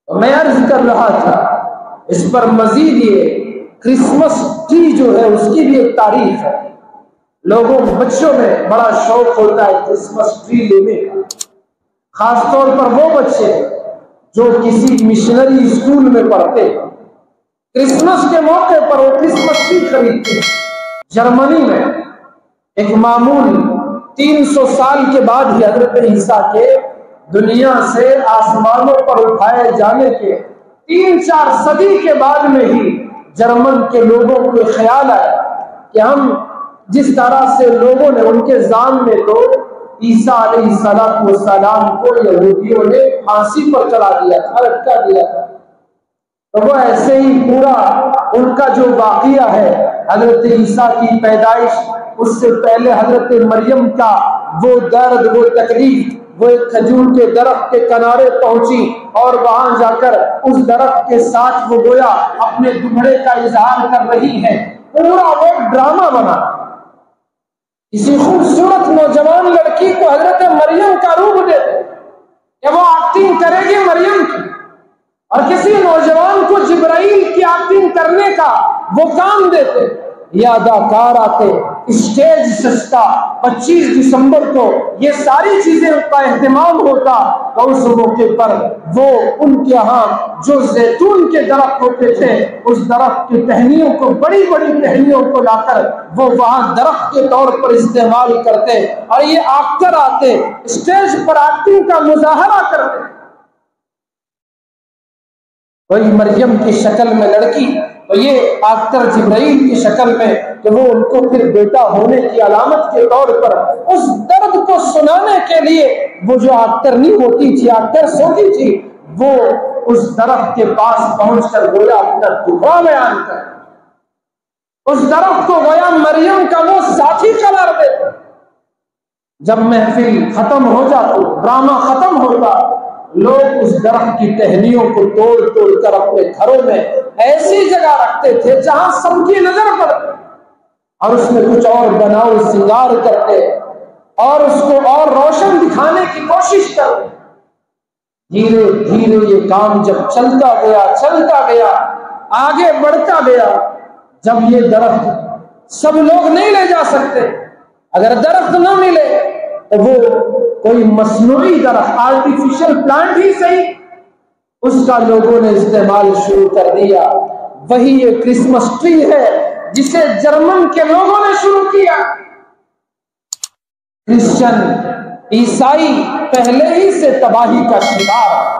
میں عرض کر رہا تھا اس پر مزید یہ کرسمس ٹری جو ہے اس کی بھی ایک تاریخ ہے. لوگوں بچوں میں بڑا شوق ہوتا ہے کرسمس ٹری لینے کا، خاص طور پر وہ بچے جو کسی مشنری اسکول میں پڑھتے ہیں. کرسمس کے موقع پر وہ کرسمس ٹری خریدتے ہیں. جرمنی میں ایک معمول 300 سال کے بعد ہی حضرت عیسیٰ کے دنیا سے آسمانوں پر اٹھائے جانے کے 3-4 صدی کے بعد میں ہی جرمن کے لوگوں کو خیال آیا کہ ہم جس طرح سے لوگوں نے ان کے ذہن میں تو عیسیٰ علیہ السلام کو یہودیوں نے پھانسی پر چڑھا دیا تھا، لٹکا دیا تھا، تو وہ ایسے ہی پورا ان کا جو واقعہ ہے حضرت عیسیٰ کی پیدائش، اس سے پہلے حضرت مریم کا وہ درد، وہ تکلیف، وہ ایک کھجور کے درخت کے کنارے پہنچی اور وہاں جا کر اس درخت کے ساتھ وہ گویا اپنے دکھڑے کا اظہار کر رہی ہے، پورا وہ ڈرامہ بنا. کسی خوبصورت نوجوان لڑکی کو حضرت مریم کا روپ دیتے کہ وہ ایکٹنگ کرے گی مریم کی، اور کسی نوجوان کو جبرائیل کی ایکٹنگ کرنے کا وہ کام دیتے. یہ اداکار آتے، اسٹیج سجتا، 25 دسمبر کو یہ ساری چیزیں کا اہتمام ہوتا، اور اس موقع پر وہ ان کے ہاں جو زیتون کے درخت ہوتے تھے اس درخت کی ٹہنیوں کو، بڑی بڑی ٹہنیوں کو لا کر وہ وہاں درخت کے طور پر استعمال کرتے، اور یہ ایکٹر آتے اسٹیج پر ایکٹنگ کا مظاہرہ کرتے. وہی مریم کی شکل میں لڑکی، تو یہ ایکٹر جبرائیل کی شکل میں کہ وہ ان کو پھر بیٹا ہونے کی علامت کے طور پر اس درد کو سنانے کے لیے وہ جو ایکٹر نہیں ہوتی تھی، ایکٹرس ہوتی تھی، وہ اس درخت کے پاس پہنچ کر گویا اپنا دکھا بیان کر اس درخت کو گویا مریم کا وہ ساتھی قرار دیتے. جب محفل ختم ہو جاتی، ڈرامہ ختم ہوتا، لوگ اس درخت کی ٹہنیوں کو توڑ توڑ کر اپنے گھروں میں ایسی جگہ رکھتے تھے جہاں سب کی نظر پڑتی، اور اس میں کچھ اور بناؤ سنگار کرتے اور اس کو اور روشن دکھانے کی کوشش کرتے. دھیرے دھیرے یہ کام جب چلتا گیا آگے بڑھتا گیا، جب یہ درخت سب لوگ نہیں لے جا سکتے، اگر درخت نہ ملے تو وہ کوئی مصنوعی درخت، آرٹیفیشل پلانٹ ہی صحیح، اس کا لوگوں نے استعمال شروع کر دیا. وہی یہ کرسمس ٹری ہے جسے جرمن کے لوگوں نے شروع کیا. کرسچن عیسائی پہلے ہی سے تباہی کا شکار.